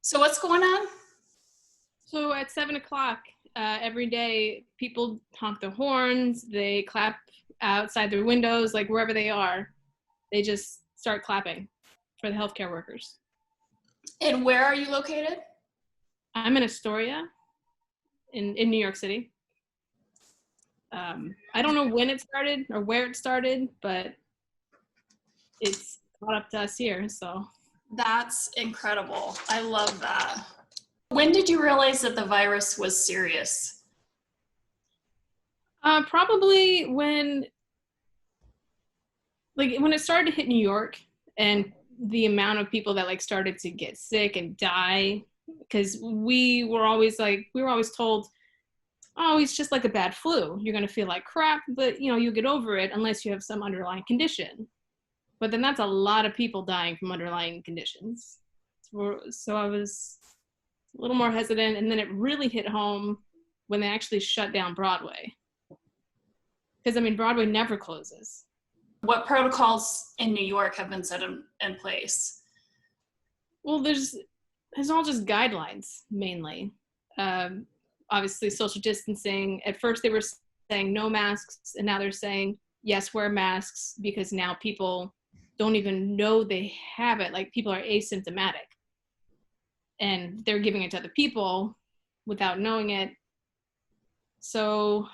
So what's going on? So at 7 o'clock every day, people honk their horns, they clap outside their windows, like wherever they are, they just start clapping for the healthcare workers. And where are you located? I'm in Astoria in New York City. I don't know when it started or where it started, but it's caught up to us here, so. That's incredible. I love that. When did you realize that the virus was serious? Probably when it started to hit New York and the amount of people that started to get sick and die, because we were always told, oh, it's just like a bad flu. You're going to feel like crap, but you'll get over it unless you have some underlying condition. But then that's a lot of people dying from underlying conditions. So I was a little more hesitant, and then it really hit home when they actually shut down Broadway. Because, Broadway never closes. What protocols in New York have been set in place? Well, there's all just guidelines, mainly. Obviously, social distancing. At first, they were saying no masks, and now they're saying, yes, wear masks, because now people don't even know they have it. Like, people are asymptomatic. And they're giving it to other people without knowing it. So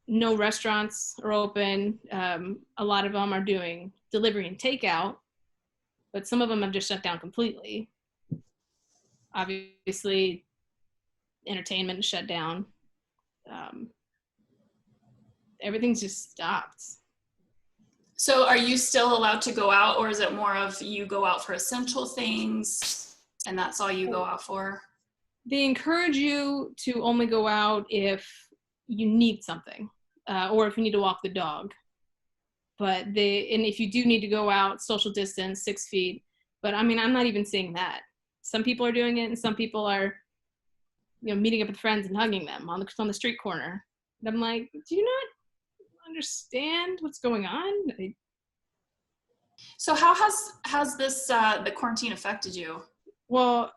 no restaurants are open. A lot of them are doing delivery and takeout, but some of them have just shut down completely. Obviously, entertainment is shut down. Everything's just stopped. So are you still allowed to go out, or is it more of you go out for essential things and that's all you go out for? They encourage you to only go out if you need something, or if you need to walk the dog. And if you do need to go out, social distance, 6 feet. But I'm not even seeing that. Some people are doing it, and some people are, meeting up with friends and hugging them on the street corner. And I'm like, do you not understand what's going on? So how has this the quarantine affected you? Well,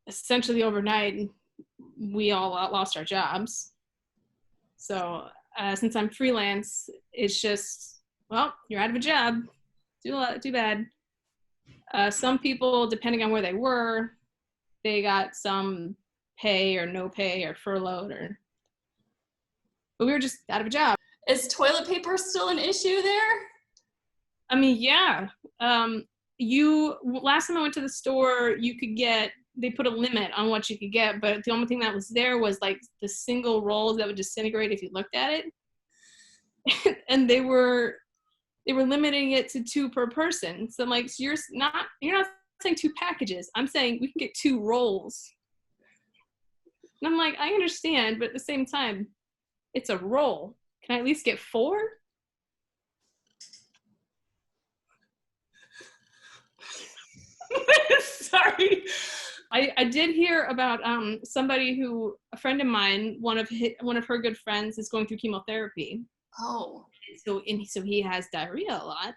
essentially overnight, we all lost our jobs. So since I'm freelance, it's just, well, you're out of a job. Too bad. Some people, depending on where they were, they got some pay or no pay or furloughed, but we were just out of a job. Is toilet paper still an issue there? Yeah. Last time I went to the store, they put a limit on what you could get, but the only thing that was there was like the single rolls that would disintegrate if you looked at it. And they were limiting it to 2 per person. So I'm like, so you're not saying 2 packages. I'm saying we can get 2 rolls. And I'm like, I understand, but at the same time, it's a roll. Can I at least get 4? Sorry. I did hear about somebody a friend of mine, one of her good friends is going through chemotherapy. Oh. So he has diarrhea a lot,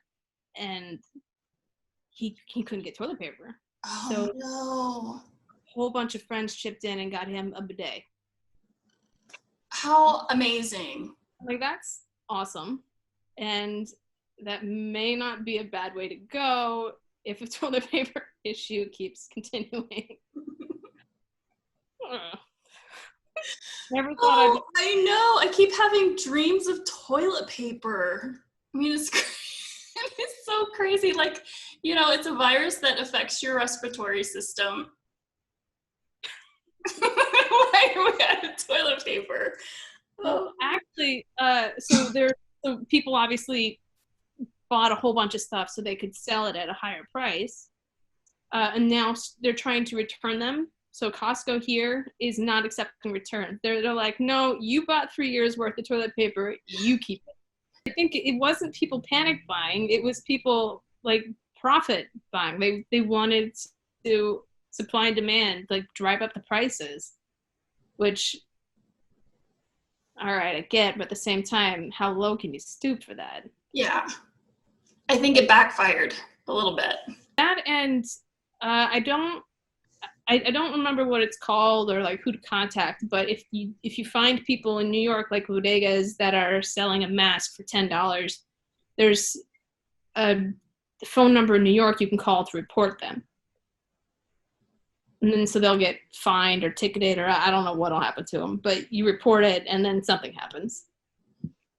and he couldn't get toilet paper. Oh, so no. A whole bunch of friends chipped in and got him a bidet. How amazing. Like, that's awesome. And that may not be a bad way to go if a toilet paper issue keeps continuing. Never thought I know. I keep having dreams of toilet paper. It's so crazy. Like, it's a virus that affects your respiratory system. Why are we out of toilet paper? Well, actually, so people obviously bought a whole bunch of stuff so they could sell it at a higher price. And now they're trying to return them. So Costco here is not accepting returns. They're like, no, you bought 3 years worth of toilet paper, you keep it. I think it wasn't people panic buying, it was people profit buying. They wanted to supply and demand, drive up the prices, which, all right, I get, but at the same time, how low can you stoop for that? Yeah. I think it backfired a little bit. That, and I don't remember what it's called or like who to contact, but if you find people in New York like bodegas that are selling a mask for $10, there's a phone number in New York you can call to report them. And then so they'll get fined or ticketed, or I don't know what'll happen to them, but you report it and then something happens.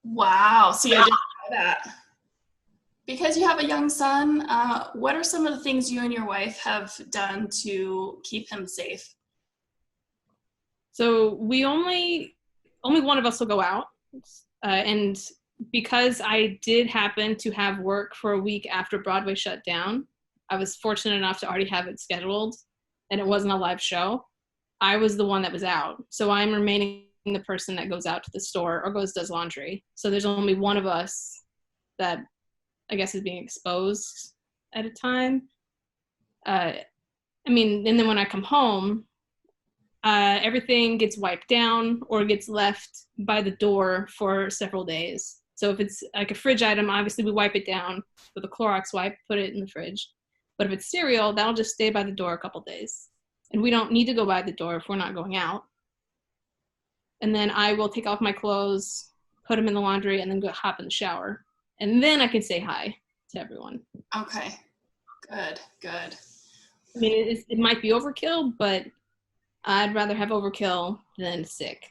Wow. See, I didn't know that. Because you have a young son, what are some of the things you and your wife have done to keep him safe? So we only one of us will go out, and because I did happen to have work for a week after Broadway shut down, I was fortunate enough to already have it scheduled, and it wasn't a live show. I was the one that was out, so I'm remaining the person that goes out to the store or does laundry. So there's only one of us that I guess is being exposed at a time. I mean, and then when I come home, everything gets wiped down or gets left by the door for several days. So if it's like a fridge item, obviously we wipe it down with a Clorox wipe, put it in the fridge. But if it's cereal, that'll just stay by the door a couple days. And we don't need to go by the door if we're not going out. And then I will take off my clothes, put them in the laundry, and then go hop in the shower. And then I can say hi to everyone. Okay, good, good. I mean, it might be overkill, but I'd rather have overkill than sick.